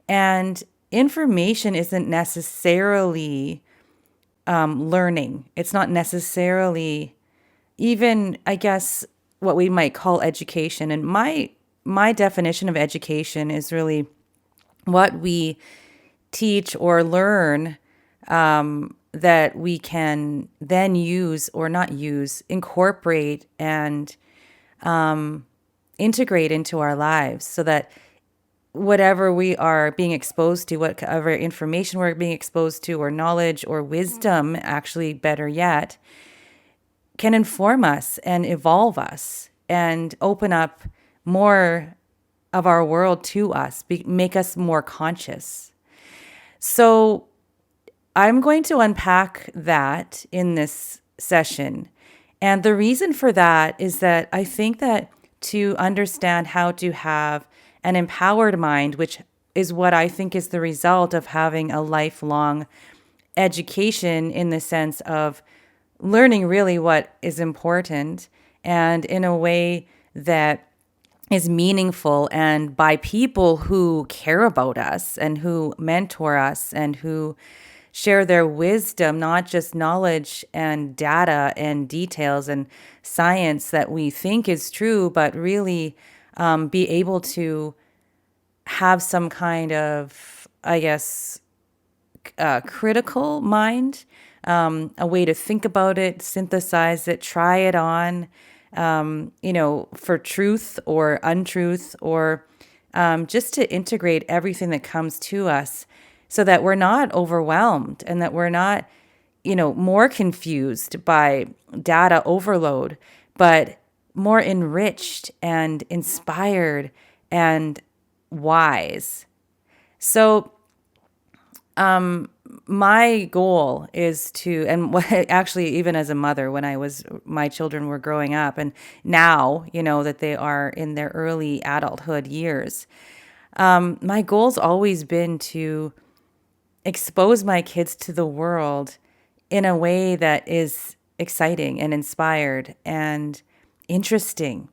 And information isn't necessarily learning. It's not necessarily even, I guess, what we might call education. And my definition of education is really what we teach or learn that we can then use or not use, incorporate and integrate into our lives so that whatever we are being exposed to, whatever information we're being exposed to, or knowledge or wisdom, actually, better yet, can inform us and evolve us and open up more of our world to us, make us more conscious. So I'm going to unpack that in this session. And the reason for that is that I think that to understand how to have an empowered mind, which is what I think is the result of having a lifelong education in the sense of learning really what is important and in a way that is meaningful and by people who care about us and who mentor us and who share their wisdom, not just knowledge and data and details and science that we think is true, but really be able to have some kind of, I guess, critical mind, a way to think about it, synthesize it, try it on, for truth or untruth, or just to integrate everything that comes to us so that we're not overwhelmed and that we're not, more confused by data overload, but more enriched and inspired and wise. So, my goal is to, and actually, even as a mother, when my children were growing up, and now, that they are in their early adulthood years, my goal's always been to expose my kids to the world in a way that is exciting and inspired and interesting,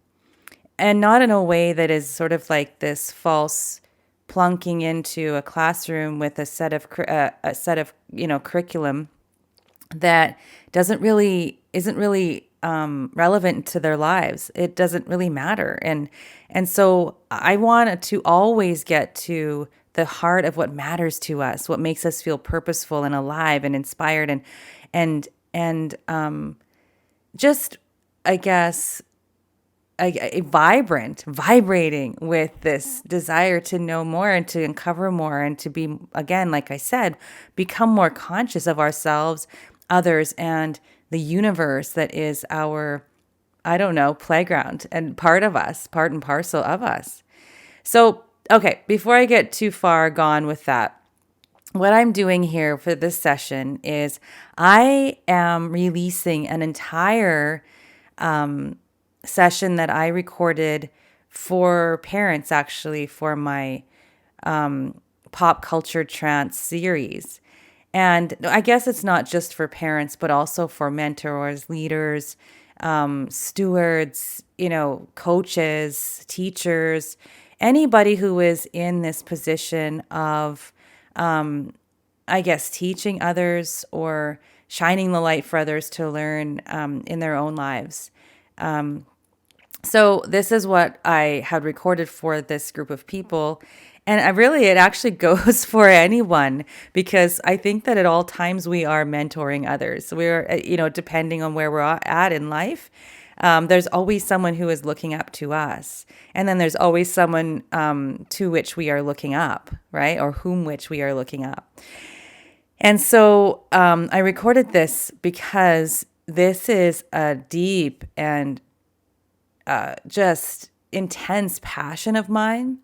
and not in a way that is sort of like this false plunking into a classroom with a set of curriculum that isn't really relevant to their lives. It doesn't really matter, and so I want to always get to the heart of what matters to us, what makes us feel purposeful and alive and inspired and just, I guess, vibrating with this desire to know more and to uncover more and to be, again, like I said, become more conscious of ourselves, others, and the universe that is our, playground and part of us, part and parcel of us. So, okay, before I get too far gone with that, what I'm doing here for this session is I am releasing an entire session that I recorded for parents, actually, for my Pop Culture Trance series. And I guess it's not just for parents, but also for mentors, leaders, stewards, coaches, teachers, anybody who is in this position of, I guess, teaching others or shining the light for others to learn in their own lives. So this is what I had recorded for this group of people. And it actually goes for anyone, because I think that at all times we are mentoring others. We're, depending on where we're at in life, there's always someone who is looking up to us. And then there's always someone to which we are looking up, right? Or whom which we are looking up. And so I recorded this because this is a deep and just intense passion of mine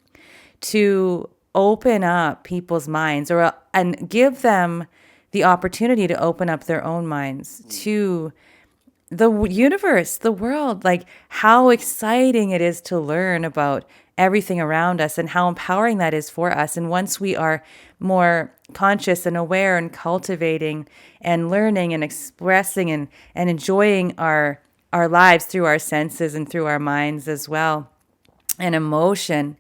to open up people's minds and give them the opportunity to open up their own minds to the universe, the world, like how exciting it is to learn about everything around us and how empowering that is for us. And once we are more conscious and aware and cultivating and learning and expressing and enjoying our lives through our senses and through our minds as well, and emotion,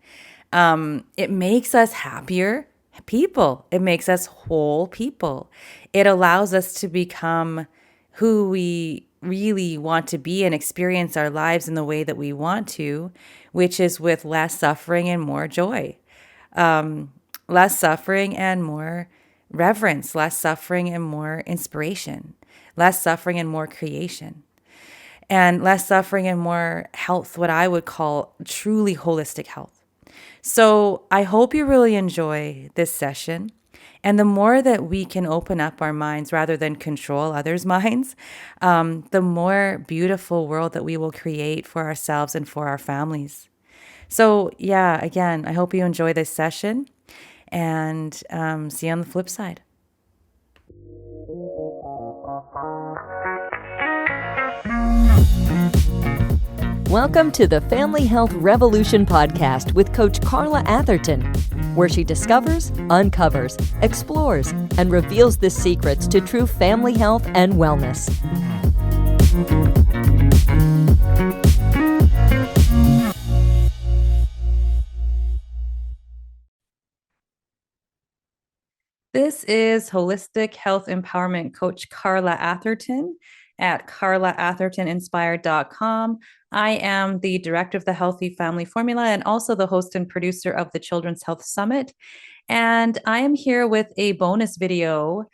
It makes us happier people. It makes us whole people. It allows us to become who we really want to be and experience our lives in the way that we want to, which is with less suffering and more joy. Less suffering and more reverence, less suffering and more inspiration, less suffering and more creation, and less suffering and more health, what I would call truly holistic health. So I hope you really enjoy this session. And the more that we can open up our minds rather than control others' minds, the more beautiful world that we will create for ourselves and for our families. So yeah, again, I hope you enjoy this session, and see you on the flip side. Welcome to the Family Health Revolution podcast with Coach Carla Atherton, where she discovers, uncovers, explores, and reveals the secrets to true family health and wellness. This is Holistic Health Empowerment Coach Carla Atherton at carlaathertoninspired.com. I am the director of the Healthy Family Formula and also the host and producer of the Children's Health Summit. And I am here with a bonus video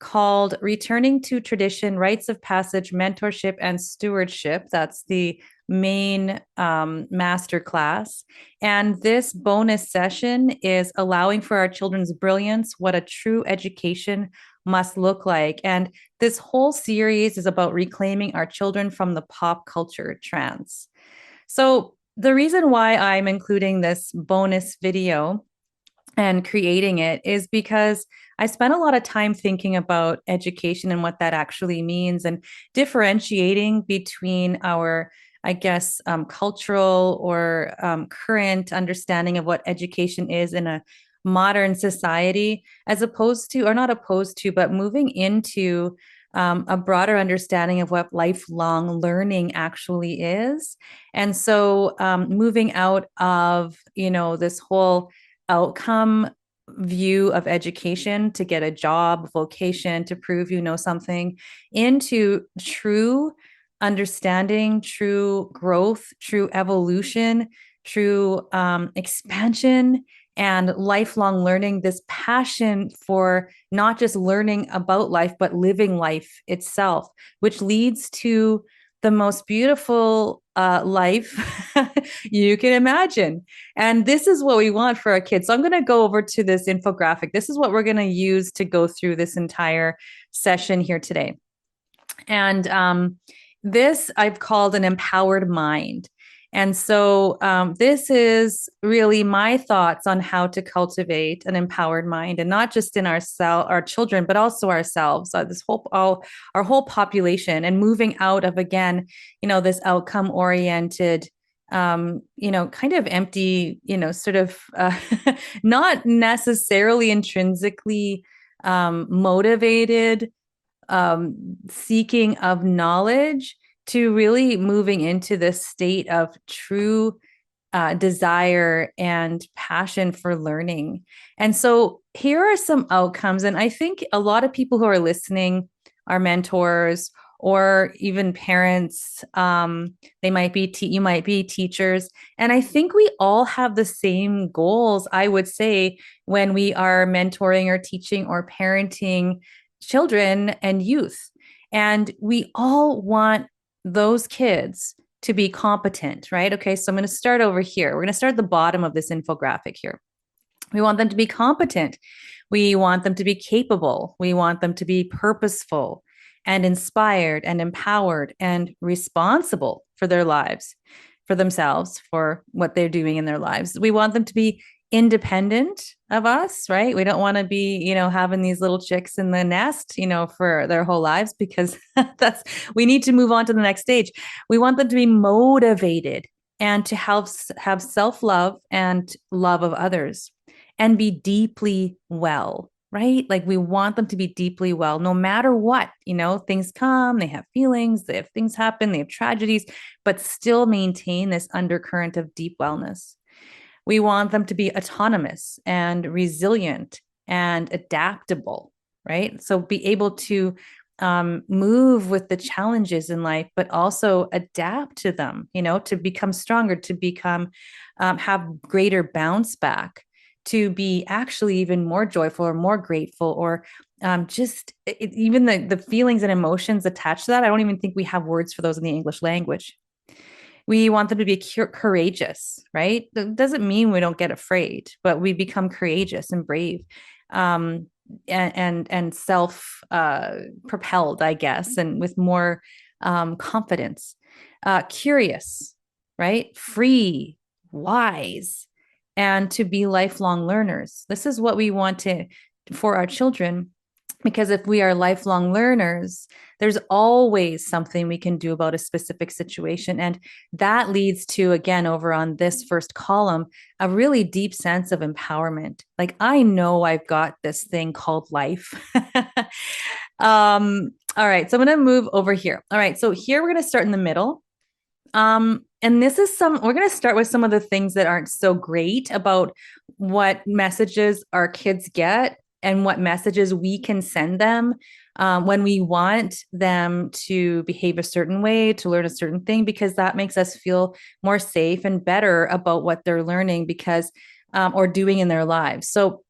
called Returning to Tradition, Rites of Passage, Mentorship, and Stewardship. That's the main masterclass. And this bonus session is allowing for our children's brilliance, what a true education must look like. And this whole series is about reclaiming our children from the pop culture trance. So the reason why I'm including this bonus video and creating it is because I spent a lot of time thinking about education and what that actually means, and differentiating between our, I guess, cultural or current understanding of what education is in a modern society, as opposed to, or not opposed to, but moving into a broader understanding of what lifelong learning actually is. And so moving out of, this whole outcome view of education to get a job, vocation, to prove you know something, into true understanding, true growth, true evolution, true expansion, and lifelong learning, this passion for not just learning about life, but living life itself, which leads to the most beautiful life you can imagine. And this is what we want for our kids. So I'm going to go over to this infographic. This is what we're going to use to go through this entire session here today. And this I've called an empowered mind. And so this is really my thoughts on how to cultivate an empowered mind, and not just in our children, but also ourselves, our whole population, and moving out of, again, this outcome oriented, kind of empty, sort of not necessarily intrinsically motivated seeking of knowledge, to really moving into this state of true desire and passion for learning. And so here are some outcomes. And I think a lot of people who are listening are mentors or even parents. You might be teachers. And I think we all have the same goals, I would say, when we are mentoring or teaching or parenting children and youth. And we all want those kids to be competent, right? Okay, so I'm going to start over here. We're going to start at the bottom of this infographic here. We want them to be competent. We want them to be capable. We want them to be purposeful and inspired and empowered and responsible for their lives, for themselves, for what they're doing in their lives. We want them to be independent of us, right? We don't want to be, having these little chicks in the nest, for their whole lives, because we need to move on to the next stage. We want them to be motivated and to have self-love and love of others, and be deeply well, right? Like, we want them to be deeply well, no matter what, things come, they have feelings, they have things happen, they have tragedies, but still maintain this undercurrent of deep wellness. We want them to be autonomous and resilient and adaptable, right? So be able to move with the challenges in life, but also adapt to them, to become stronger, to become, have greater bounce back, to be actually even more joyful or more grateful, or even the feelings and emotions attached to that. I don't even think we have words for those in the English language. We want them to be courageous, right? That doesn't mean we don't get afraid, but we become courageous and brave, and self propelled, I guess, and with more confidence, curious, right? Free, wise, and to be lifelong learners. This is what we want for our children, because if we are lifelong learners, there's always something we can do about a specific situation. And that leads to, again, over on this first column, a really deep sense of empowerment. Like, I know I've got this thing called life. All right. So I'm going to move over here. All right. So here we're going to start in the middle. And this is we're going to start with some of the things that aren't so great about what messages our kids get and what messages we can send them when we want them to behave a certain way, to learn a certain thing, because that makes us feel more safe and better about what they're learning or doing in their lives. So,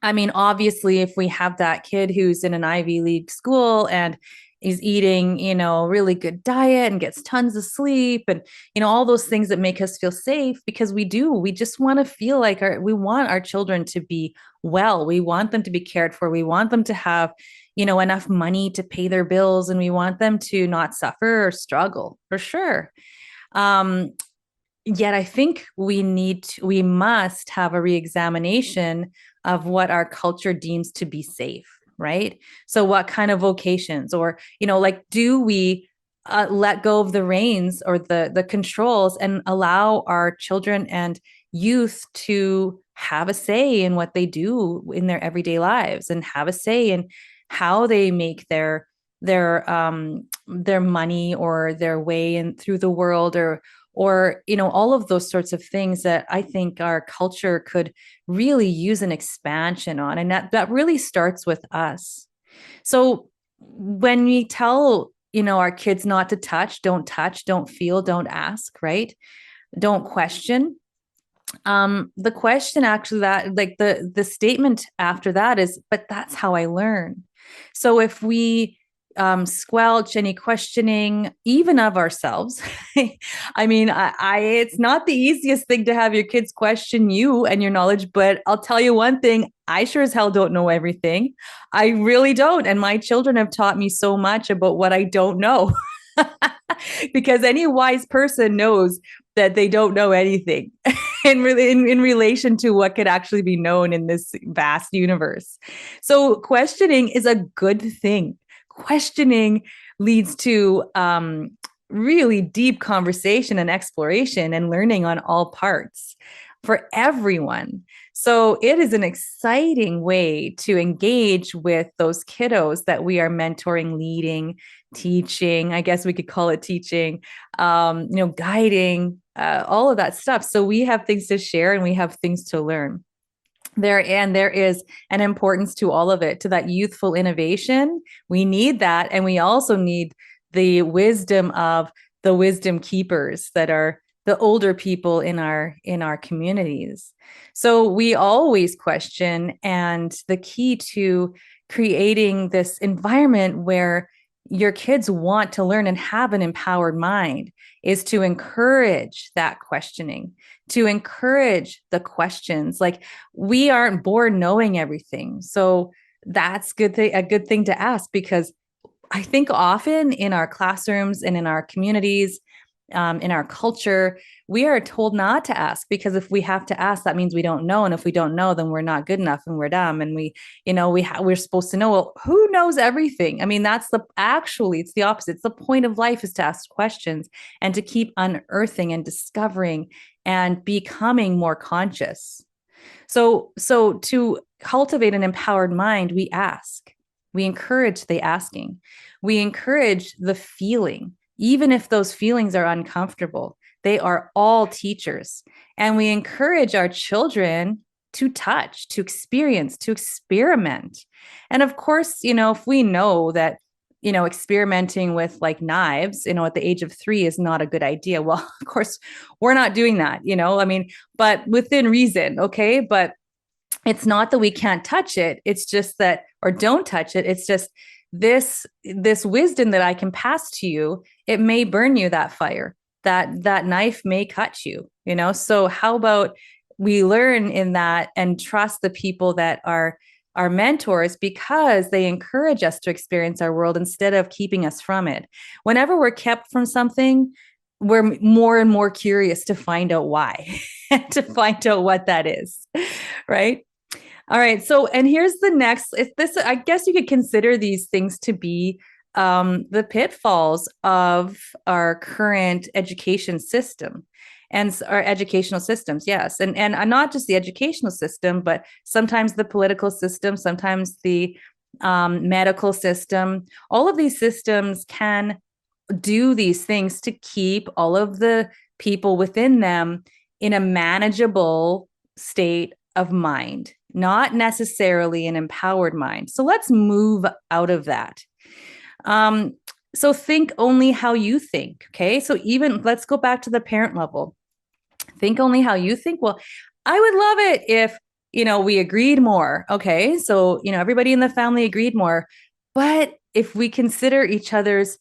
I mean, obviously, if we have that kid who's in an Ivy League school and is eating, a really good diet and gets tons of sleep and, all those things that make us feel safe, because we just want to feel like we want our children to be well. We want them to be cared for. We want them to have, enough money to pay their bills, and we want them to not suffer or struggle, for sure. Yet I think we must have a reexamination of what our culture deems to be safe, right? So what kind of vocations, or, do we let go of the reins or the controls and allow our children and youth to have a say in what they do in their everyday lives, and have a say in how they make their money or their way in through the world, or all of those sorts of things that I think our culture could really use an expansion on. And that really starts with us. So when we tell, our kids not to touch, don't feel, don't ask, right? Don't question. The question actually, that like the statement after that is, but that's how I learn. So if we squelch any questioning, even of ourselves. I mean, it's not the easiest thing to have your kids question you and your knowledge, but I'll tell you one thing, I sure as hell don't know everything. I really don't. And my children have taught me so much about what I don't know. Because any wise person knows that they don't know anything in relation to what could actually be known in this vast universe. So questioning is a good thing. Questioning leads to really deep conversation and exploration and learning on all parts for everyone. So it is an exciting way to engage with those kiddos that we are mentoring, leading, teaching. I guess we could call it teaching, guiding, all of that stuff. So we have things to share and we have things to learn. There is an importance to all of it, to that youthful innovation. We need that. And we also need the wisdom of the wisdom keepers that are the older people in our communities. So we always question, and the key to creating this environment where your kids want to learn and have an empowered mind is to encourage that questioning, to encourage the questions. Like, we aren't born knowing everything. So that's a good thing to ask, because I think often in our classrooms and in our communities, in our culture, we are told not to ask, because if we have to ask, that means we don't know. And if we don't know, then we're not good enough and we're dumb. And we're supposed to know. Well, who knows everything? I mean, it's the opposite. It's the point of life, is to ask questions and to keep unearthing and discovering and becoming more conscious. So to cultivate an empowered mind, we ask. We encourage the asking. We encourage the feeling, even if those feelings are uncomfortable. They are all teachers. And we encourage our children to touch, to experience, to experiment. And of course, if we know that, experimenting with like knives, at the age of 3 is not a good idea. Well, of course, we're not doing that, but within reason. Okay. But it's not that we can't touch it. It's just that, or don't touch it. It's just this wisdom that I can pass to you. It may burn you, that fire, that knife may cut you, So how about we learn in that and trust the people that are our mentors, because they encourage us to experience our world instead of keeping us from it. Whenever we're kept from something, we're more and more curious to find out why and to find out what that is. Right. All right. So, and here's the next, I guess you could consider these things to be the pitfalls of our current education system and our educational systems. Yes. And not just the educational system, but sometimes the political system, sometimes the medical system. All of these systems can do these things to keep all of the people within them in a manageable state of mind, not necessarily an empowered mind. So let's move out of that. So think only how you think. Okay. So even let's go back to the parent level. Think only how you think. Well, I would love it if, we agreed more. Okay. So, everybody in the family agreed more. But if we consider each other's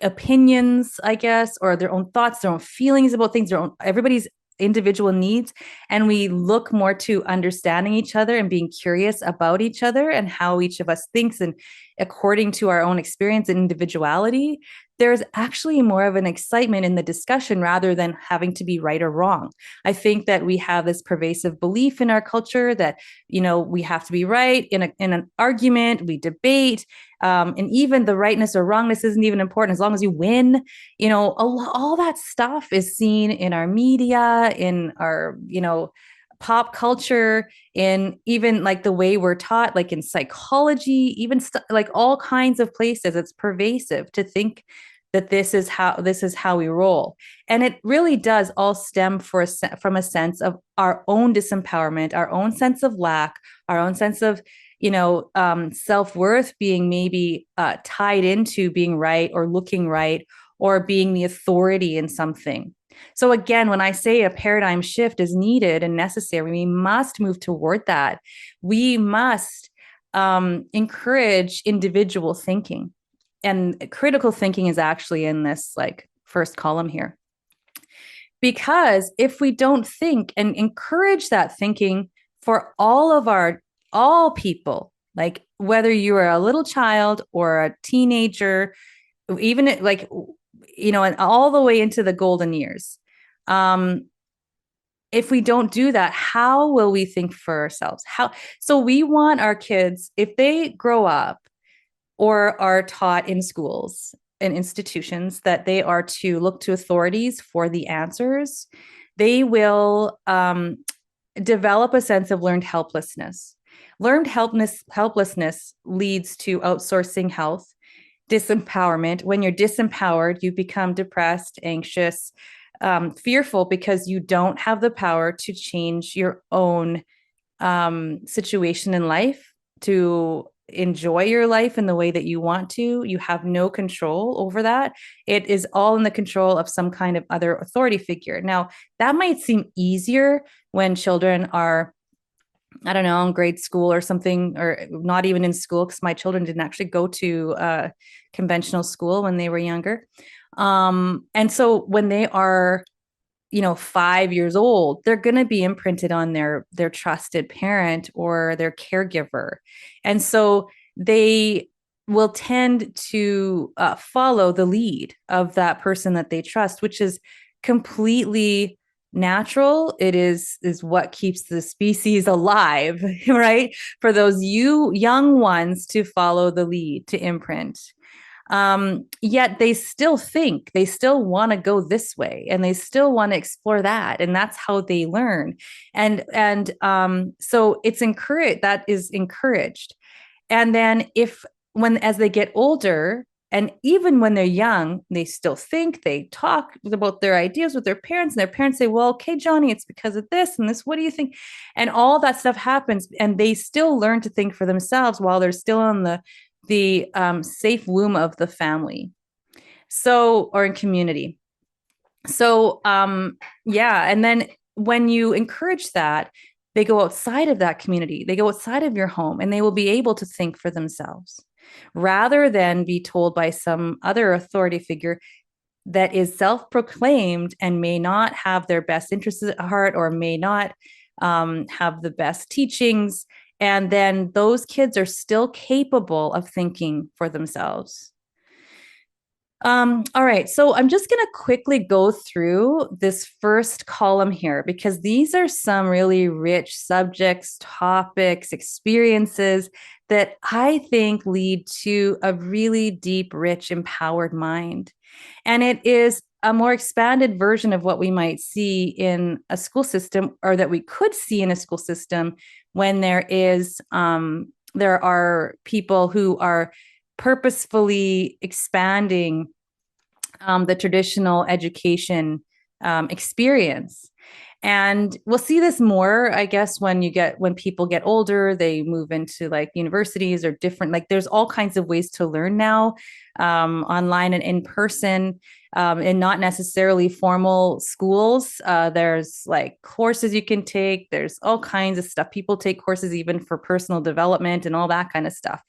opinions, I guess, or their own thoughts, their own feelings about things, everybody's individual needs, and we look more to understanding each other and being curious about each other and how each of us thinks, and according to our own experience and individuality, there's actually more of an excitement in the discussion rather than having to be right or wrong. I think that we have this pervasive belief in our culture that, we have to be right in an argument, we debate, and even the rightness or wrongness isn't even important as long as you win. All that stuff is seen in our media, in our, pop culture, in even like the way we're taught, like in psychology, even like all kinds of places. It's pervasive to think that this is how we roll. And it really does all stem from a sense of our own disempowerment, our own sense of lack, our own sense of, self-worth being maybe tied into being right or looking right or being the authority in something. So again, when I say a paradigm shift is needed and necessary, we must move toward that. We must encourage individual thinking. And critical thinking is actually in this like first column here. Because if we don't think and encourage that thinking for all people, like whether you are a little child or a teenager, even like, and all the way into the golden years. If we don't do that, how will we think for ourselves? So we want our kids, if they grow up or are taught in schools and institutions that they are to look to authorities for the answers, they will develop a sense of learned helplessness. Learned helplessness leads to outsourcing health, disempowerment. When you're disempowered, you become depressed, anxious, fearful because you don't have the power to change your own situation in life, to enjoy your life in the way that you want to. You have no control over that. It is all in the control of some kind of other authority figure. Now, that might seem easier when children are, I don't know, in grade school or something, or not even in school, because my children didn't actually go to conventional school when they were younger. And so when they are, 5 years old, they're going to be imprinted on their trusted parent or their caregiver. And so they will tend to follow the lead of that person that they trust, which is completely natural. It is what keeps the species alive, right? For those young ones to follow the lead, to imprint. Yet they still think, they still want to go this way, and they still want to explore that, and that's how they learn. And so it's encouraged. That is encouraged. And then as they get older, And even when they're young, they still think, they talk about their ideas with their parents, and their parents say, well, okay, Johnny, it's because of this and this. What do you think? And all that stuff happens. And they still learn to think for themselves while they're still in the safe womb of the family. So, or in community. So, yeah. And then when you encourage that, they go outside of that community, they go outside of your home, and they will be able to think for themselves rather than be told by some other authority figure that is self-proclaimed and may not have their best interests at heart, or may not have the best teachings. And then those kids are still capable of thinking for themselves. All right, so I'm just going to quickly go through this first column here, because these are some really rich subjects, topics, experiences that I think lead to a really deep, rich, empowered mind. And it is a more expanded version of what we might see in a school system, or that we could see in a school system, when there are people who are purposefully expanding the traditional education experience. And we'll see this more, I guess, when people get older, they move into like universities or different, like there's all kinds of ways to learn now, online and in person, and not necessarily formal schools. There's like courses you can take. There's all kinds of stuff. People take courses even for personal development and all that kind of stuff,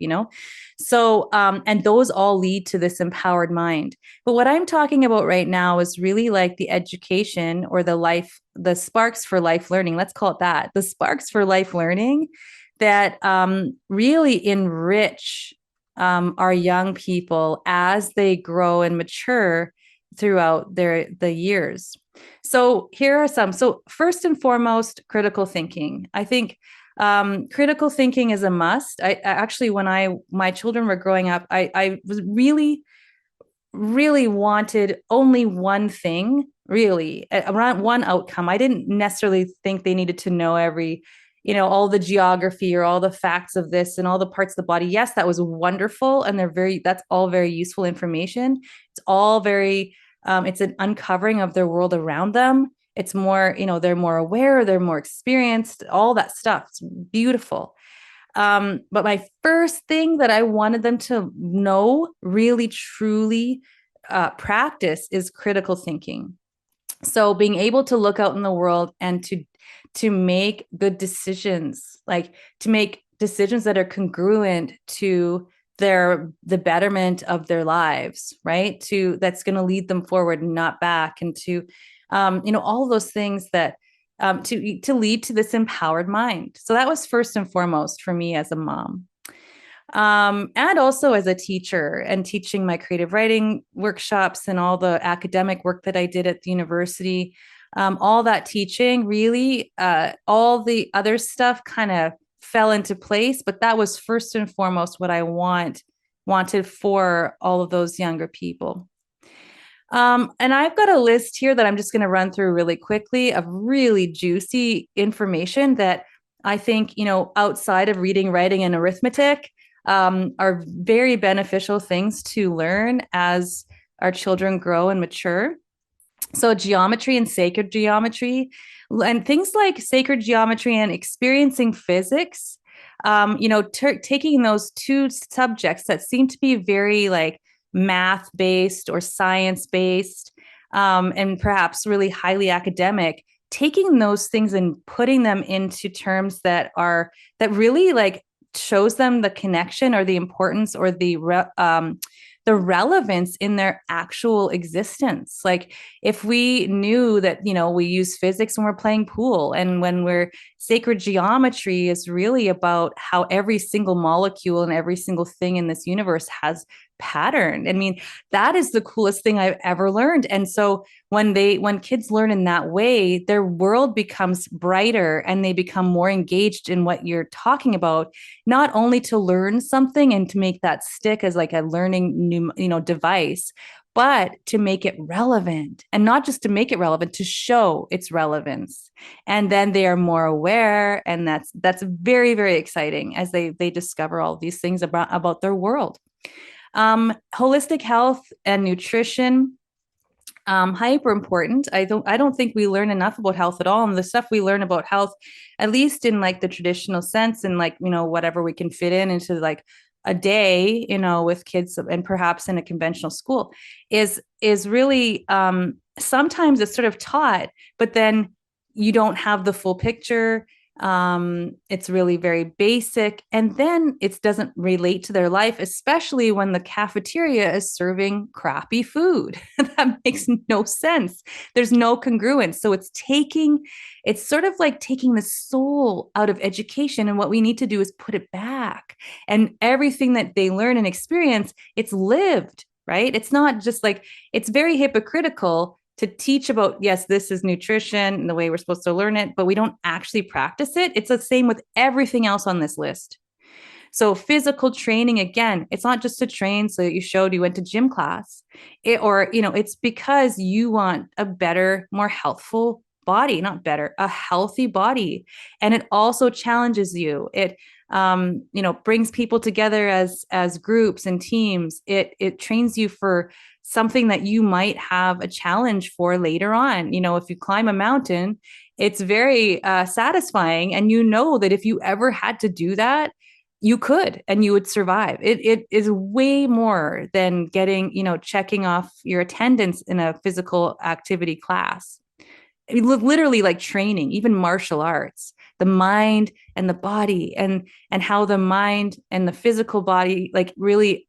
So, and those all lead to this empowered mind. But what I'm talking about right now is really like the education, or the sparks for life learning. Let's call it that. The sparks for life learning that really enrich our young people as they grow and mature throughout the years. So here are some. So first and foremost, critical thinking. I think critical thinking is a must. I actually, when my children were growing up, I was really wanted only one thing, really, around one outcome. I didn't necessarily think they needed to know all the geography or all the facts of this and all the parts of the body. Yes, that was wonderful. And that's all very useful information. It's all very, it's an uncovering of their world around them. It's more, they're more aware, they're more experienced, all that stuff. It's beautiful. But my first thing that I wanted them to know, really, truly practice, is critical thinking. So being able to look out in the world and to make good decisions, like to make decisions that are congruent to the betterment of their lives, right? That's going to lead them forward and not back, and to all of those things that to lead to this empowered mind. So that was first and foremost for me as a mom. And also as a teacher, and teaching my creative writing workshops and all the academic work that I did at the university, all that teaching, really, all the other stuff kind of fell into place. But that was first and foremost what I wanted for all of those younger people. And I've got a list here that I'm just going to run through really quickly of really juicy information that I think, outside of reading, writing, and arithmetic, are very beneficial things to learn as our children grow and mature. So geometry and sacred geometry, and things like sacred geometry and experiencing physics, taking those two subjects that seem to be very like math-based or science-based, and perhaps really highly academic, taking those things and putting them into terms that really like shows them the connection or the importance or the relevance in their actual existence. Like if we knew that, we use physics when we're playing pool, and when we're sacred geometry is really about how every single molecule and every single thing in this universe has pattern. I mean, that is the coolest thing I've ever learned. And so when kids learn in that way, their world becomes brighter and they become more engaged in what you're talking about, not only to learn something and to make that stick as like a learning new, device, but to make it relevant, and not just to make it relevant, to show its relevance. And then they are more aware. And that's very, very exciting as they discover all these things about their world. Holistic health and nutrition, hyper important. I don't think we learn enough about health at all. And the stuff we learn about health, at least in like the traditional sense, and like, whatever we can fit into like a day, with kids and perhaps in a conventional school is really, sometimes it's sort of taught, but then you don't have the full picture. It's really very basic, and then it doesn't relate to their life, especially when the cafeteria is serving crappy food. That makes no sense. There's no congruence. So it's sort of like taking the soul out of education, and what we need to do is put it back. And everything that they learn and experience, it's lived, right? It's not just like, it's very hypocritical to teach about, yes, this is nutrition and the way we're supposed to learn it, but we don't actually practice it. It's the same with everything else on this list. So physical training, again, it's not just to train so that you showed you went to gym class, it's because you want a better, more healthful body, not better, a healthy body. And it also challenges you. It, brings people together as groups and teams. It trains you for something that you might have a challenge for later on. If you climb a mountain, it's very satisfying. And that if you ever had to do that, you could, and you would survive. It is way more than checking off your attendance in a physical activity class. I mean, literally like training, even martial arts, the mind and the body, and how the mind and the physical body like really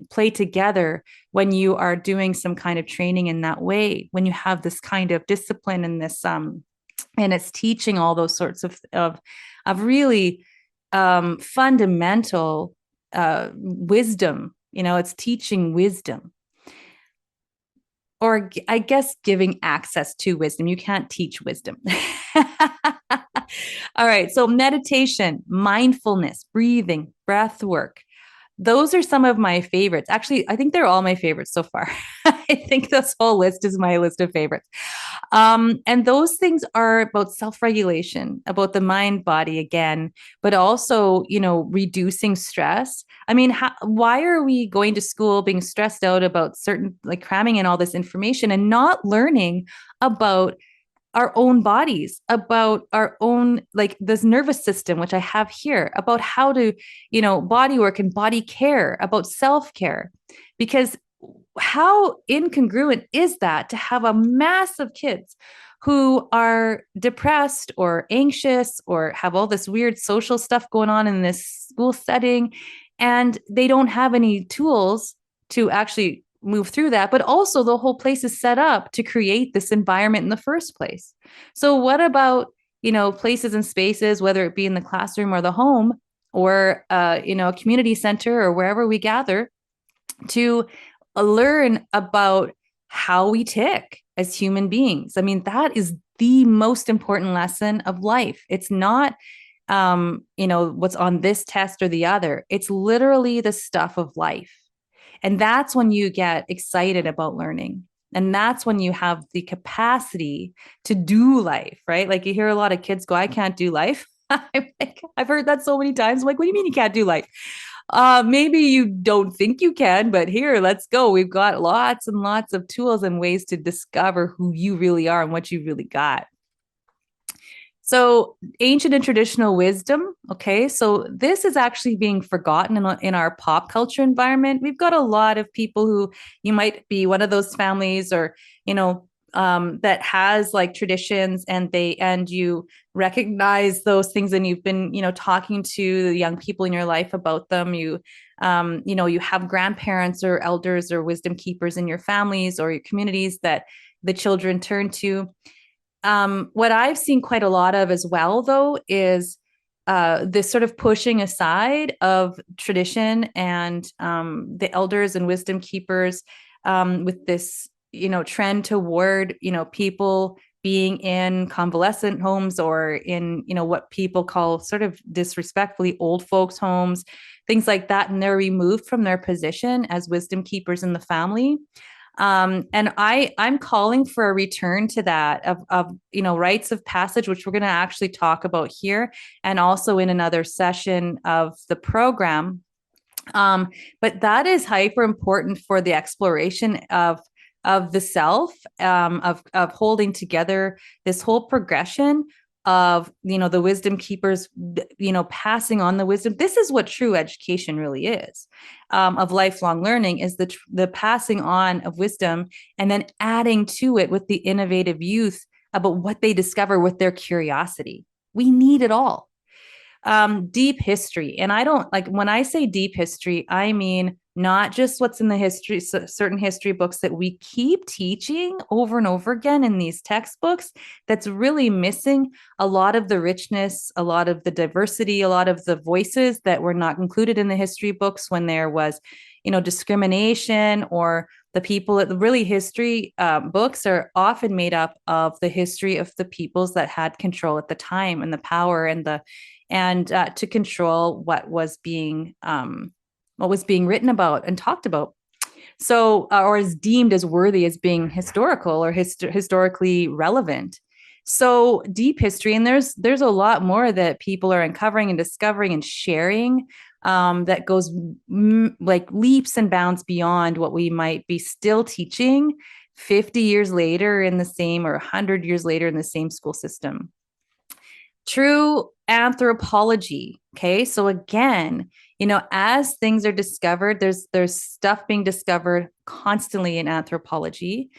play together when you are doing some kind of training in that way, when you have this kind of discipline and this and it's teaching all those sorts of really fundamental wisdom. It's teaching wisdom, or I guess giving access to wisdom. You can't teach wisdom. All right. So meditation, mindfulness, breathing, breath work. Those are some of my favorites. Actually, I think they're all my favorites so far. I think this whole list is my list of favorites. And those things are about self-regulation, about the mind body again, but also, reducing stress. I mean, why are we going to school being stressed out about certain, like cramming in all this information and not learning about our own bodies, about our own, like this nervous system, which I have here, about how to, body work and body care, about self-care? Because how incongruent is that to have a mass of kids who are depressed or anxious or have all this weird social stuff going on in this school setting, and they don't have any tools to actually move through that, but also the whole place is set up to create this environment in the first place. So what about, places and spaces, whether it be in the classroom or the home or, a community center or wherever we gather, to learn about how we tick as human beings? I mean, that is the most important lesson of life. It's not, what's on this test or the other. It's literally the stuff of life. And that's when you get excited about learning. And that's when you have the capacity to do life, right? Like you hear a lot of kids go, I can't do life. I've heard that so many times. I'm like, what do you mean you can't do life? Maybe you don't think you can, but here, let's go. We've got lots and lots of tools and ways to discover who you really are and what you really got. So ancient and traditional wisdom. Okay. So this is actually being forgotten in our pop culture environment. We've got a lot of people who, you might be one of those families, or, that has like traditions, and you recognize those things, and you've been, talking to the young people in your life about them. You have grandparents or elders or wisdom keepers in your families or your communities that the children turn to. What I've seen quite a lot of as well, though, is this sort of pushing aside of tradition and the elders and wisdom keepers, with this, trend toward, people being in convalescent homes or in, what people call sort of disrespectfully old folks' homes, things like that. And they're removed from their position as wisdom keepers in the family. And I'm calling for a return to that of rites of passage, which we're going to actually talk about here, and also in another session of the program. But that is hyper important for the exploration of the self, of holding together this whole progression of, the wisdom keepers, passing on the wisdom. This is what true education really is, of lifelong learning, is the passing on of wisdom, and then adding to it with the innovative youth about what they discover with their curiosity. We need it all. Deep history. And I don't like, when I say deep history, I mean not just what's in the history, certain history books that we keep teaching over and over again in these textbooks, that's really missing a lot of the richness, a lot of the diversity, a lot of the voices that were not included in the history books when there was, discrimination, or the people. Really, history books are often made up of the history of the peoples that had control at the time, and the power, and to control what was being written about and talked about. So, or is deemed as worthy as being historical or historically relevant. So deep history, and there's a lot more that people are uncovering and discovering and sharing, that goes like leaps and bounds beyond what we might be still teaching 50 years later in the same, or 100 years later in the same school system. True anthropology. Okay. So again, as things are discovered, there's stuff being discovered constantly in anthropology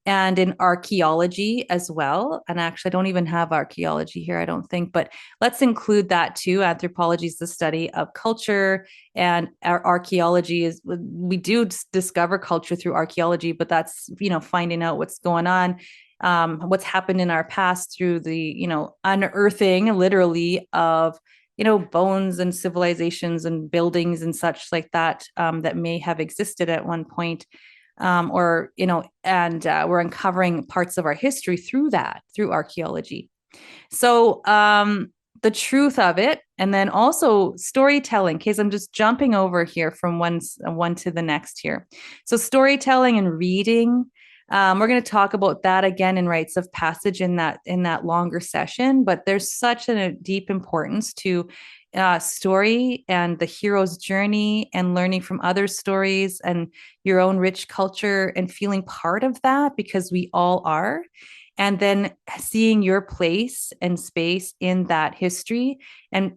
and in archaeology as well. And actually, I don't even have archaeology here, I don't think, but let's include that too. Anthropology is the study of culture, and our archaeology is, we do discover culture through archaeology, but that's, finding out what's going on, what's happened in our past through the, unearthing literally of, bones and civilizations and buildings and such like that, that may have existed at one point, or, and we're uncovering parts of our history through archaeology. So, the truth of it, and then also storytelling. Case I'm just jumping over here from one to the next here. So storytelling and reading. We're going to talk about that again in rites of passage in that longer session. But there's such a deep importance to story and the hero's journey, and learning from other stories and your own rich culture, and feeling part of that, because we all are. And then seeing your place and space in that history, and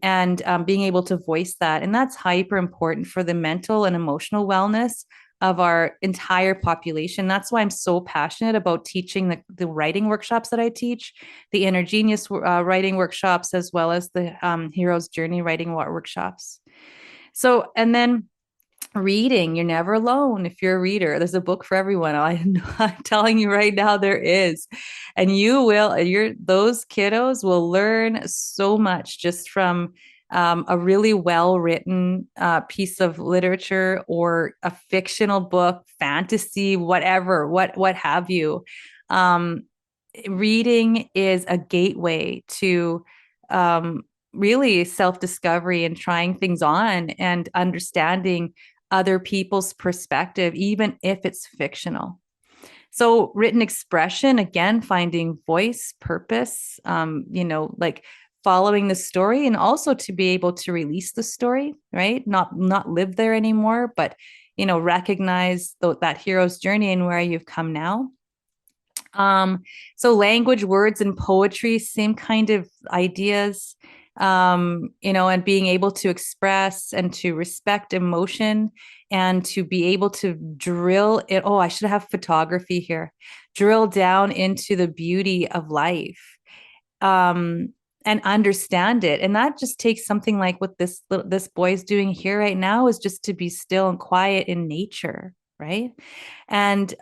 being able to voice that. And that's hyper important for the mental and emotional wellness of our entire population. That's why I'm so passionate about teaching the writing workshops that I teach, the Inner Genius writing workshops, as well as the Hero's Journey writing workshops. So, and then reading, you're never alone. If you're a reader, there's a book for everyone. I'm telling you right now, there is. And those kiddos will learn so much just from a really well-written piece of literature, or a fictional book, fantasy, whatever, what have you. Reading is a gateway to really self-discovery, and trying things on, and understanding other people's perspective, even if it's fictional. So written expression, again, finding voice, purpose, like following the story, and also to be able to release the story, right? Not live there anymore, but, recognize that hero's journey and where you've come now. So language, words, and poetry, same kind of ideas, and being able to express and to respect emotion, and to be able to drill it. Oh, I should have photography here. Drill down into the beauty of life, and understand it. And that just takes something like what this boy's doing here right now, is just to be still and quiet in nature. Right. And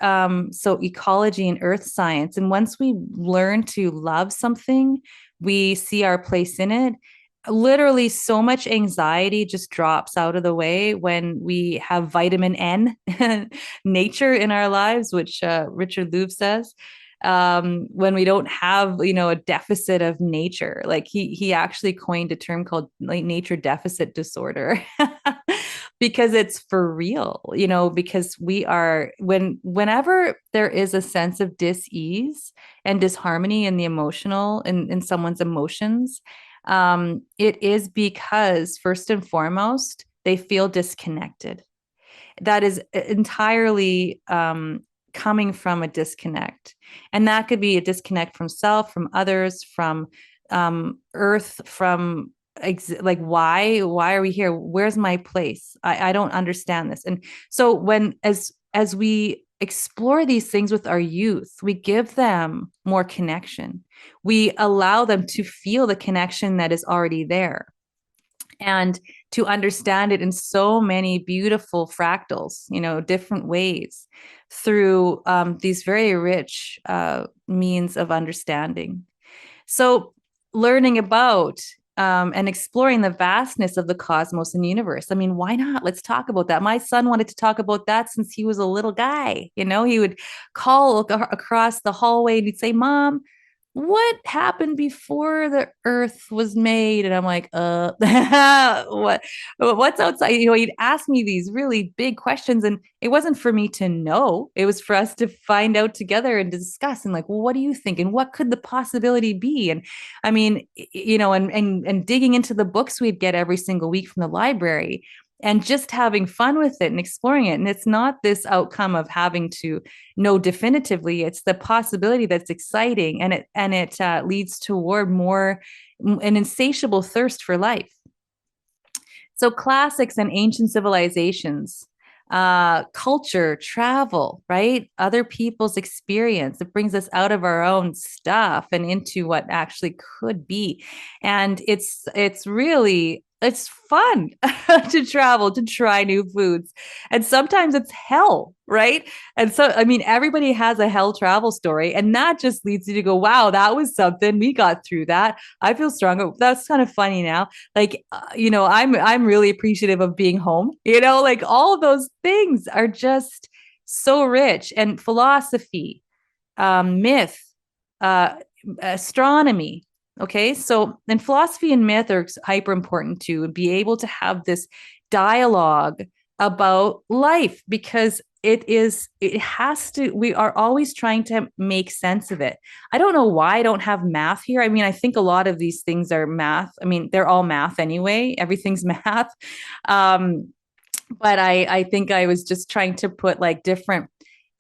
so ecology and earth science. And once we learn to love something, we see our place in it. Literally, so much anxiety just drops out of the way when we have vitamin N, nature in our lives, which Richard Louv says. When we don't have, a deficit of nature, like he actually coined a term called like nature deficit disorder, because it's for real, because we are, whenever there is a sense of dis-ease and disharmony in the emotional, in someone's emotions, it is because, first and foremost, they feel disconnected. That is entirely coming from a disconnect. And that could be a disconnect from self, from others, from earth, from like why are we here? Where's my place? I don't understand this. And so when as we explore these things with our youth, we give them more connection. We allow them to feel the connection that is already there and to understand it in so many beautiful fractals, different ways through these very rich means of understanding. So learning about and exploring the vastness of the cosmos and universe. I mean, why not? Let's talk about that. My son wanted to talk about that since he was a little guy. He would call across the hallway and he'd say, Mom, what happened before the earth was made? And I'm like, what's outside? He'd ask me these really big questions, and it wasn't for me to know. It was for us to find out together and discuss and like, well, what do you think? And what could the possibility be? And I mean, and digging into the books we'd get every single week from the library and just having fun with it and exploring it. And it's not this outcome of having to know definitively. It's the possibility that's exciting, and it leads toward more an insatiable thirst for life. So classics and ancient civilizations, culture, travel, right? Other people's experience. It brings us out of our own stuff and into what actually could be. And it's fun to travel, to try new foods. And sometimes it's hell, right? And so, I mean, everybody has a hell travel story, and that just leads you to go, wow, that was something. We got through that. I feel stronger. That's kind of funny now. Like, I'm really appreciative of being home, like all of those things are just so rich. And philosophy, myth, astronomy. Okay. So, and philosophy and myth are hyper important too, and be able to have this dialogue about life, because we are always trying to make sense of it. I don't know why I don't have math here. I mean, I think a lot of these things are math. I mean, they're all math anyway. Everything's math. But I think I was just trying to put like different,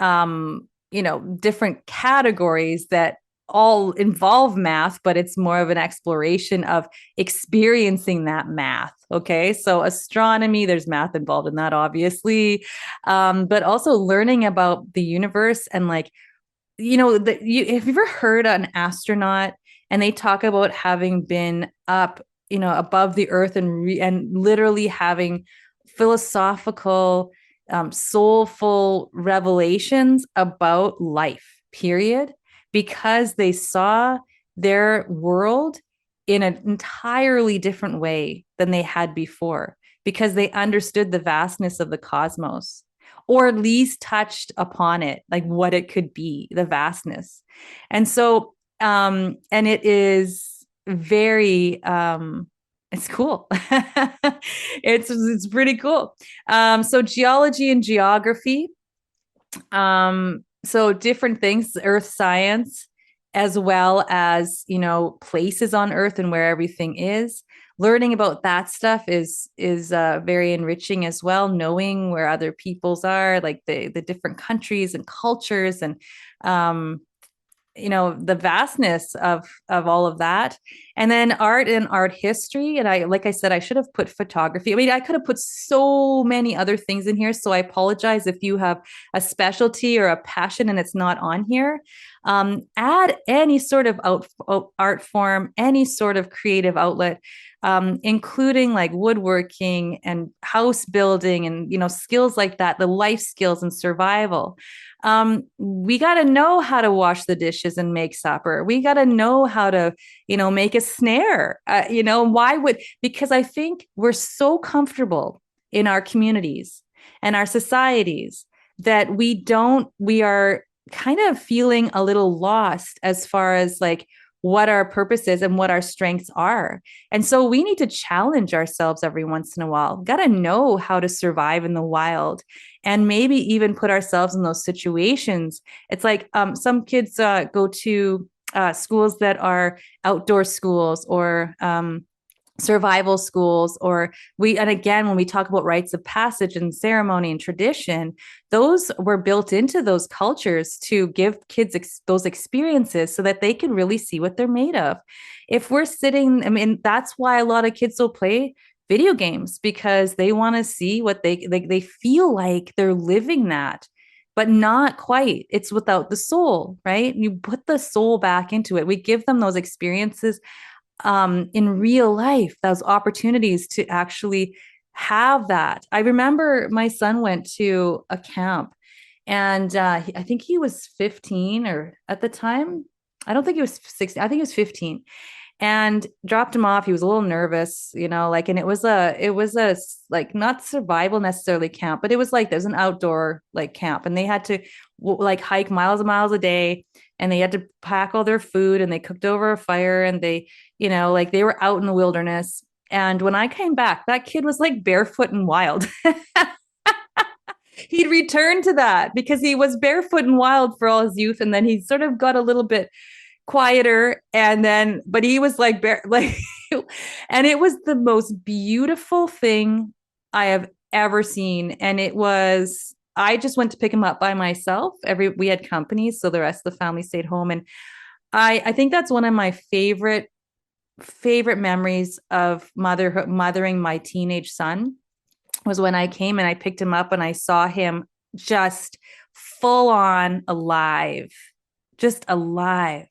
different categories that all involve math, but it's more of an exploration of experiencing that math. Okay. So astronomy, there's math involved in that, obviously. But also learning about the universe and like, have you ever heard an astronaut and they talk about having been up, above the earth and literally having philosophical, soulful revelations about life, period, because they saw their world in an entirely different way than they had before, because they understood the vastness of the cosmos, or at least touched upon it, like what it could be, the vastness. And so, and it is very, it's cool. It's pretty cool. So geology and geography, so different things, earth science, as well as, places on earth and where everything is. Learning about that stuff is very enriching as well, knowing where other peoples are, like the different countries and cultures, and the vastness of all of that. And then art and art history. And like I said, I should have put photography. I mean, I could have put so many other things in here. So I apologize if you have a specialty or a passion and it's not on here. Add any sort of art form, any sort of creative outlet, including like woodworking and house building and, skills like that, the life skills and survival. We got to know how to wash the dishes and make supper. We got to know how to, make a snare, because I think we're so comfortable in our communities and our societies that we are kind of feeling a little lost as far as like what our purpose is and what our strengths are. And so we need to challenge ourselves every once in a while. Got to know how to survive in the wild, and maybe even put ourselves in those situations. It's like some kids go to schools that are outdoor schools, or survival schools, and again, when we talk about rites of passage and ceremony and tradition, those were built into those cultures to give kids those experiences so that they can really see what they're made of. If we're sitting, I mean, that's why a lot of kids will play video games, because they want to see what they feel like they're living that, but not quite. It's without the soul, right? You put the soul back into it. We give them those experiences in real life, those opportunities to actually have that. I remember my son went to a camp, and I think he was 15, or at the time, I don't think he was 16. I think he was 15, and dropped him off. He was a little nervous, like, and it was a like, not survival necessarily camp, but it was like, there's an outdoor like camp, and they had to like hike miles and miles a day, and they had to pack all their food, and they cooked over a fire, and they, like, they were out in the wilderness. And when I came back, that kid was like barefoot and wild. He'd returned to that because he was barefoot and wild for all his youth, and then he sort of got a little bit quieter, and then, but he was like like and it was the most beautiful thing I have ever seen. And it was, I just went to pick him up by myself. We had company, so the rest of the family stayed home. And I think that's one of my favorite memories of mothering my teenage son, was when I came and I picked him up and I saw him just full on alive, just alive.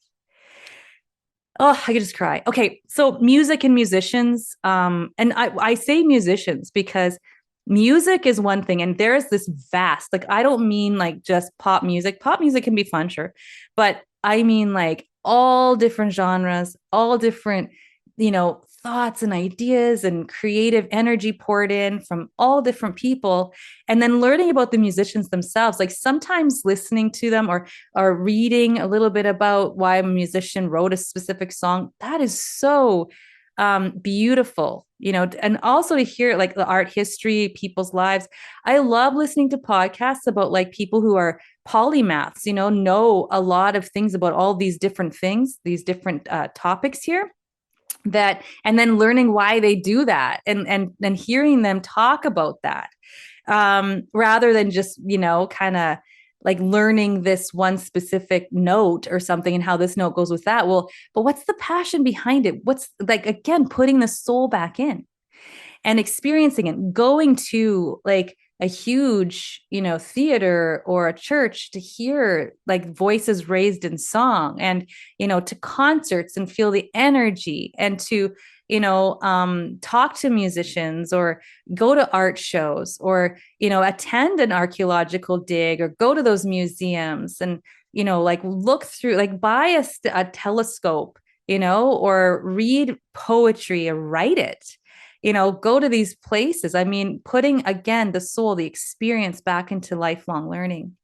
Oh, I could just cry. Okay, so music and musicians, and I say musicians because music is one thing, and there's this vast, like, I don't mean like just pop music. Pop music can be fun, sure, but I mean like all different genres, all different, thoughts and ideas and creative energy poured in from all different people. And then learning about the musicians themselves, like sometimes listening to them, or reading a little bit about why a musician wrote a specific song, that is so beautiful, and also to hear like the art history, people's lives. I love listening to podcasts about like people who are polymaths, know a lot of things about all these different things, these different topics here, that, and then learning why they do that, and hearing them talk about that, rather than just, kind of like learning this one specific note or something and how this note goes with that. Well, but what's the passion behind it? What's, like, again, putting the soul back in and experiencing it, going to like a huge, theater or a church to hear like voices raised in song, and, to concerts and feel the energy, and to, talk to musicians, or go to art shows, or, attend an archaeological dig, or go to those museums, and, like look through, like buy a telescope, or read poetry or write it, go to these places. I mean, putting, again, the soul, the experience back into lifelong learning.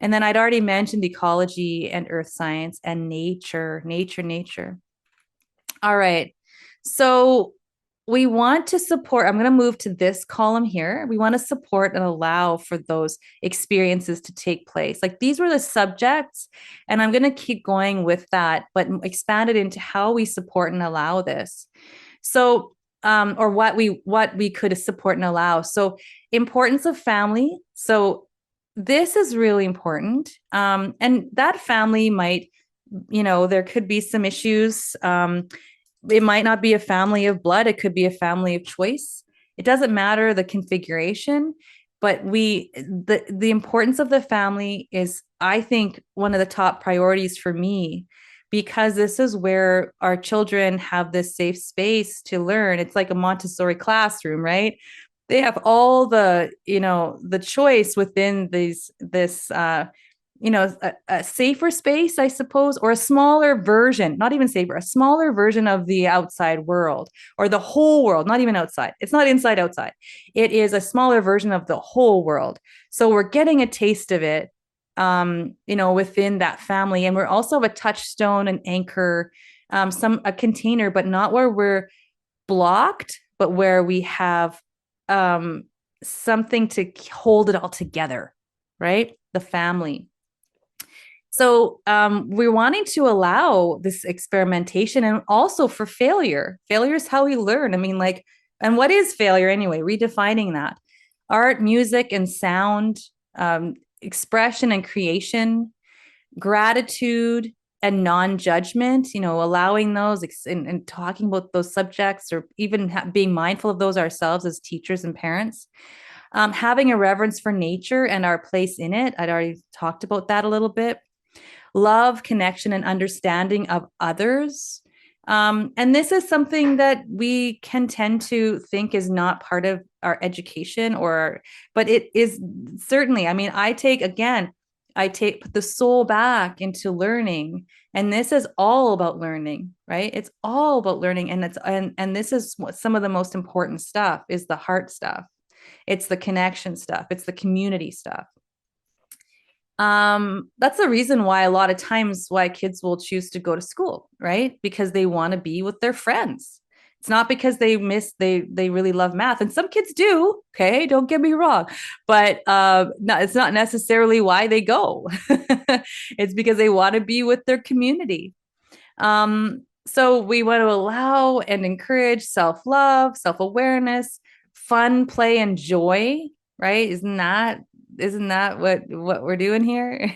And then I'd already mentioned ecology and earth science and nature. All right. So we want to support, I'm going to move to this column here. We want to support and allow for those experiences to take place. Like, these were the subjects, and I'm going to keep going with that, but expand it into how we support and allow this. So, or what we could support and allow. So, importance of family. So this is really important. And that family might, there could be some issues. It might not be a family of blood. It could be a family of choice. It doesn't matter the configuration, but the importance of the family is, I think, one of the top priorities for me, because this is where our children have this safe space to learn. It's like a Montessori classroom, right? They have all the, the choice within this a safer space, I suppose, or a smaller version, not even safer, a smaller version of the outside world, or the whole world, not even outside. It's not inside, outside. It is a smaller version of the whole world. So we're getting a taste of it, within that family. And we're also a touchstone, an anchor, a container, but not where we're blocked, but where we have something to hold it all together, right? The family. So we're wanting to allow this experimentation and also for failure. Failure is how we learn. I mean, like, and what is failure anyway? Redefining that. Art, music, and sound, expression and creation, gratitude and non-judgment, allowing those and talking about those subjects, or even being mindful of those ourselves as teachers and parents. Having a reverence for nature and our place in it. I'd already talked about that a little bit. Love, connection, and understanding of others. And this is something that we can tend to think is not part of our education, but it is certainly. I mean, I take the soul back into learning, and this is all about learning, right? It's all about learning, and this is what some of the most important stuff is: the heart stuff, it's the connection stuff, it's the community stuff. That's the reason why a lot of times why kids will choose to go to school, right? Because they want to be with their friends. It's not because they really love math, and some kids do. Okay, don't get me wrong, but no, it's not necessarily why they go. It's because they want to be with their community. So we want to allow and encourage self-love, self-awareness, fun, play, and joy, right? Isn't that what we're doing here?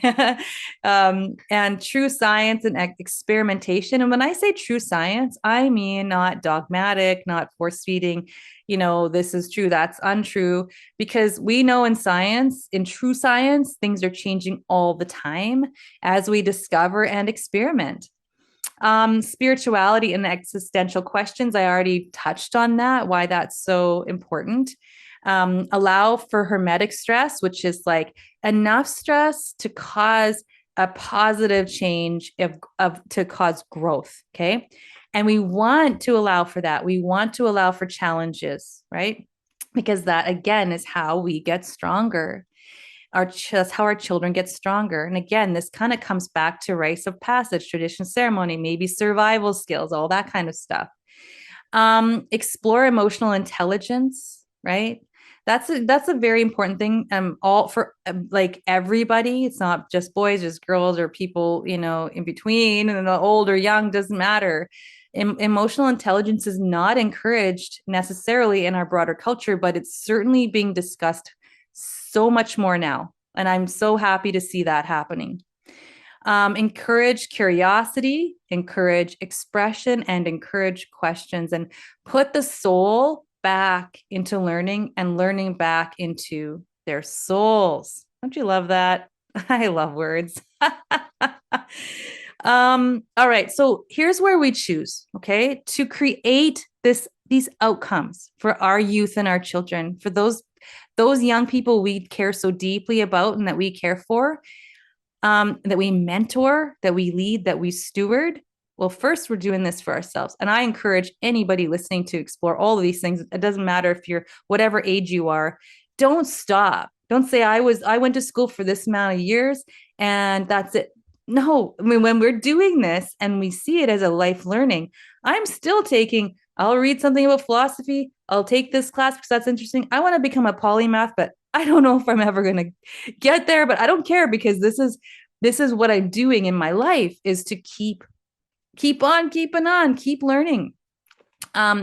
And true science and experimentation. And when I say true science, I mean not dogmatic, not force feeding, this is true, that's untrue, because we know in true science, things are changing all the time as we discover and experiment. Spirituality and existential questions. I already touched on that, why that's so important. Allow for hermetic stress, which is like enough stress to cause a positive change to cause growth. Okay. And we want to allow for that. We want to allow for challenges, right? Because that again is how we get stronger. That's how our children get stronger. And again, this kind of comes back to rites of passage, tradition, ceremony, maybe survival skills, all that kind of stuff. Explore emotional intelligence, right? That's a very important thing. All for like everybody. It's not just boys, just girls, or people, in between, and old or young, doesn't matter. Emotional intelligence is not encouraged necessarily in our broader culture, but it's certainly being discussed so much more now. And I'm so happy to see that happening. Encourage curiosity, encourage expression, and encourage questions, and put the soul back into learning and learning back into their souls. Don't you love that? I love words. All right. So here's where we choose, okay, to create these outcomes for our youth and our children, for those young people we care so deeply about and that we care for, that we mentor, that we lead, that we steward. Well, first, we're doing this for ourselves. And I encourage anybody listening to explore all of these things. It doesn't matter if you're whatever age you are. Don't stop. Don't say, I went to school for this amount of years and that's it. No, I mean, when we're doing this and we see it as a life learning, I'll read something about philosophy. I'll take this class because that's interesting. I want to become a polymath, but I don't know if I'm ever going to get there, but I don't care, because this is what I'm doing in my life, is to keep on keeping on, keep learning.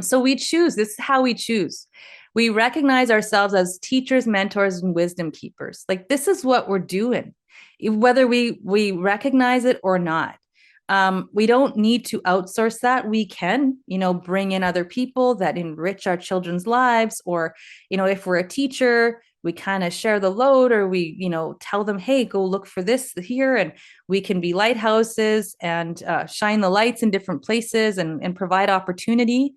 So we choose. This is how we choose. We recognize ourselves as teachers, mentors, and wisdom keepers. Like, this is what we're doing, whether we recognize it or not. We don't need to outsource that. We can, bring in other people that enrich our children's lives, or, if we're a teacher, we kind of share the load, or we, tell them, hey, go look for this here. And we can be lighthouses and shine the lights in different places and provide opportunity.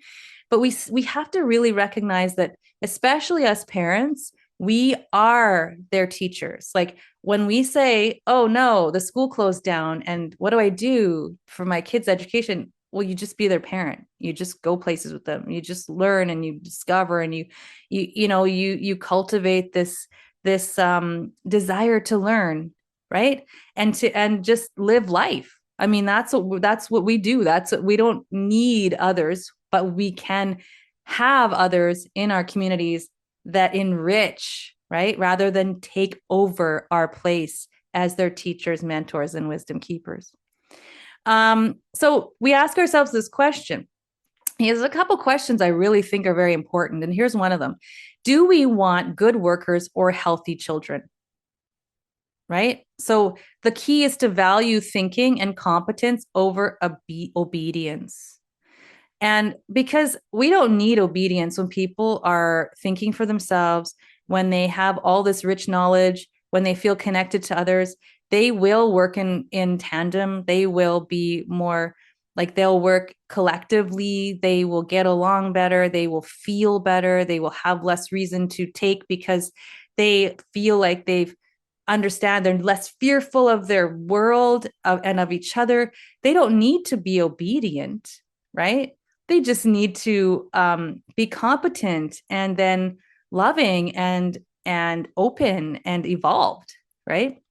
But we have to really recognize that, especially us parents, we are their teachers. Like, when we say, oh no, the school closed down, and what do I do for my kids' education? Well, you just be their parent. You just go places with them. You just learn and you discover, and you cultivate this desire to learn, right? And just live life. I mean, that's what we do. We don't need others, but we can have others in our communities that enrich, right? Rather than take over our place as their teachers, mentors, and wisdom keepers. So we ask ourselves this question. Here's a couple questions I really think are very important. And here's one of them. Do we want good workers or healthy children? Right? So the key is to value thinking and competence over obedience. And because we don't need obedience when people are thinking for themselves, when they have all this rich knowledge, when they feel connected to others, they will work in tandem. They will be more like they'll work collectively. They will get along better. They will feel better. They will have less reason to take because they feel like they've understand. They're less fearful of their world and of each other. They don't need to be obedient, right? They just need to be competent and then loving and open and evolved, right?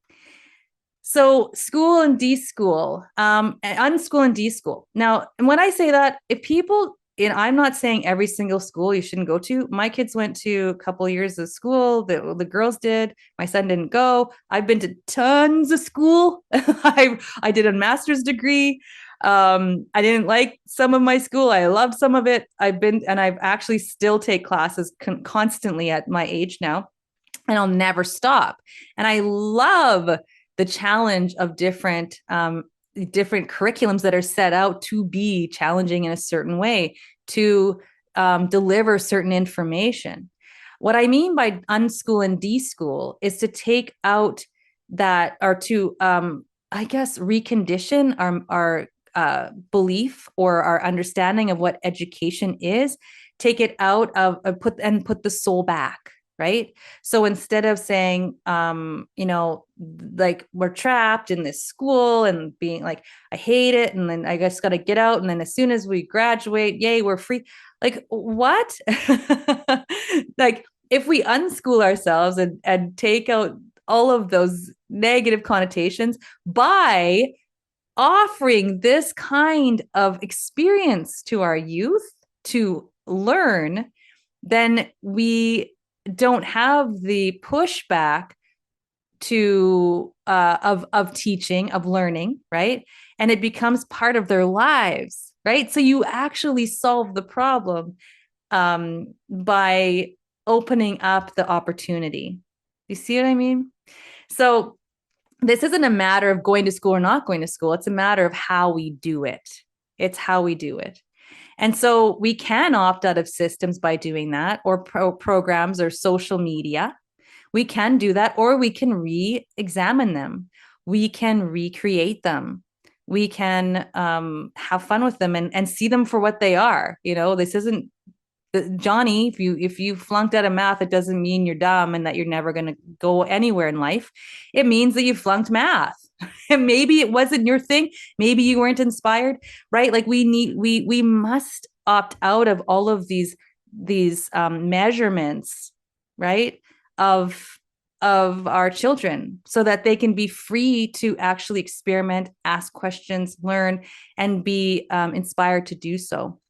So school and deschool, unschool and deschool. Now, and when I say that, if people, and I'm not saying every single school you shouldn't go to. My kids went to a couple of years of school. The girls did. My son didn't go. I've been to tons of school. I did a master's degree. I didn't like some of my school. I loved some of it. I've actually still take classes constantly at my age now, and I'll never stop. And I love the challenge of different curriculums that are set out to be challenging in a certain way, to deliver certain information. What I mean by unschool and deschool is to take out that, or to, I guess, recondition our belief or our understanding of what education is, take it out of, put the soul back. Right. So instead of saying, like we're trapped in this school and being like, I hate it. And then I just got to get out. And then as soon as we graduate, yay, we're free. Like what? Like if we unschool ourselves and take out all of those negative connotations by offering this kind of experience to our youth to learn, then we don't have the pushback to of teaching, of learning, right? And it becomes part of their lives, right? So you actually solve the problem by opening up the opportunity. You see what I mean? So this isn't a matter of going to school or not going to school. It's a matter of how we do it. It's how we do it. And so we can opt out of systems by doing that, or programs or social media. We can do that, or we can re-examine them. We can recreate them. We can have fun with them and see them for what they are. You know, this isn't Johnny. If you flunked out of math, it doesn't mean you're dumb and that you're never going to go anywhere in life. It means that you flunked math. And maybe it wasn't your thing. Maybe you weren't inspired, right? Like we must opt out of all of these measurements, right? Of our children, so that they can be free to actually experiment, ask questions, learn, and be inspired to do so.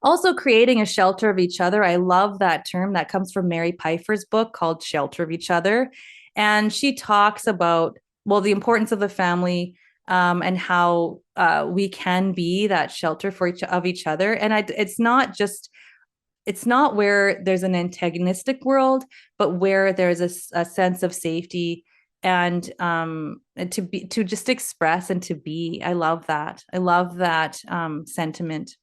Also, creating a shelter of each other. I love that term. That comes from Mary Pfeiffer's book called Shelter of Each Other. And she talks about, well, the importance of the family and how we can be that shelter for each other. And it's not where there's an antagonistic world, but where there's a sense of safety and to just express and to be. I love that. I love that sentiment.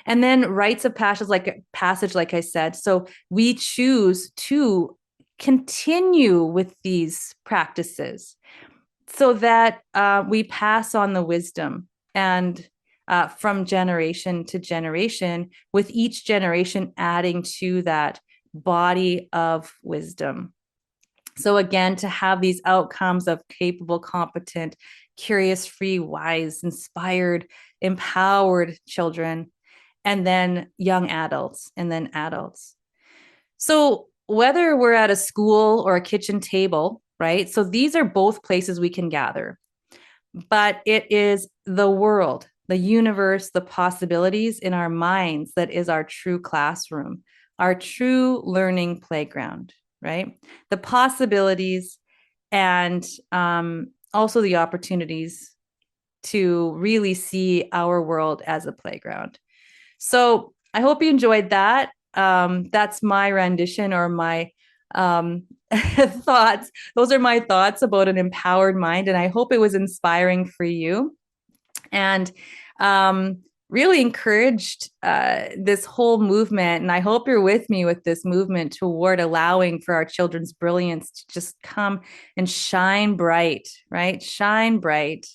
And then rites of passage, like I said. So we choose to continue with these practices so that we pass on the wisdom and from generation to generation, with each generation adding to that body of wisdom. So again, to have these outcomes of capable, competent, curious, free, wise, inspired, empowered children, and then young adults, and then adults. So whether we're at a school or a kitchen table, right? So these are both places we can gather, but it is the world, the universe, the possibilities in our minds that is our true classroom, our true learning playground, right? The possibilities and also the opportunities to really see our world as a playground. So I hope you enjoyed that. That's my rendition or my thoughts. Those are my thoughts about an empowered mind. And I hope it was inspiring for you. And really encouraged this whole movement. And I hope you're with me with this movement toward allowing for our children's brilliance to just come and shine bright, right? Shine bright.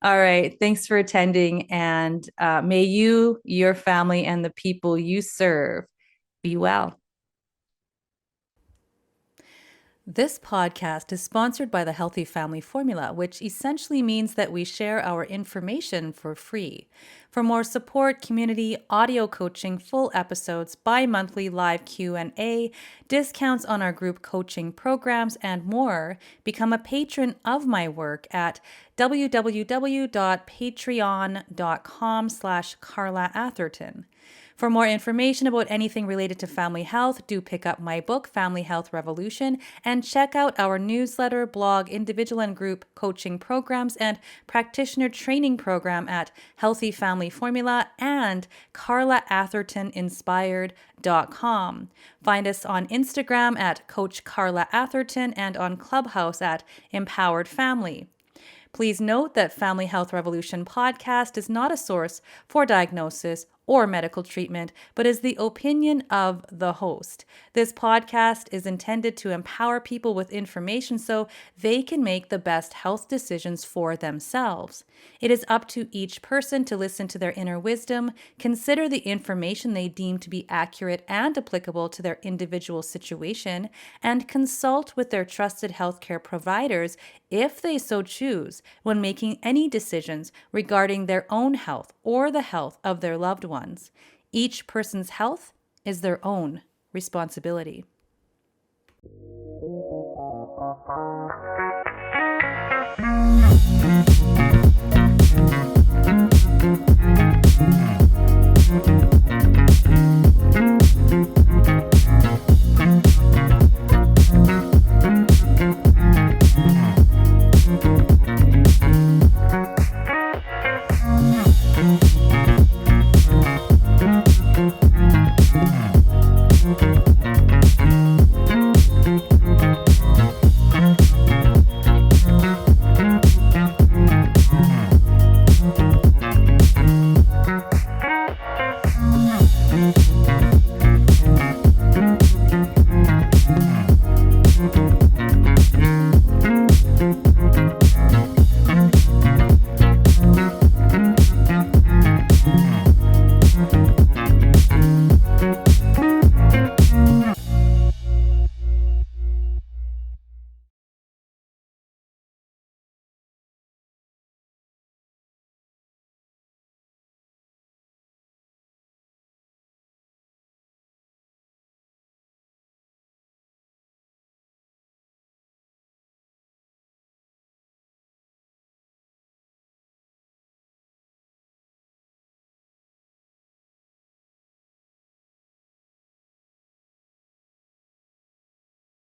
All right. Thanks for attending. And may you, your family, and the people you serve be well. This podcast is sponsored by the Healthy Family Formula, which essentially means that we share our information for free. For more support, community, audio coaching, full episodes, bi-monthly live Q&A, discounts on our group coaching programs, and more, become a patron of my work at www.patreon.com/Carla Atherton. For more information about anything related to family health, do pick up my book, Family Health Revolution, and check out our newsletter, blog, individual and group coaching programs, and practitioner training program at Healthy Family Formula and CarlaAthertonInspired.com. Find us on Instagram at Coach Carla Atherton and on Clubhouse at Empowered Family. Please note that Family Health Revolution podcast is not a source for diagnosis or medical treatment, but is the opinion of the host. This podcast is intended to empower people with information so they can make the best health decisions for themselves. It is up to each person to listen to their inner wisdom, consider the information they deem to be accurate and applicable to their individual situation, and consult with their trusted healthcare providers if they so choose when making any decisions regarding their own health or the health of their loved ones. Each person's health is their own responsibility.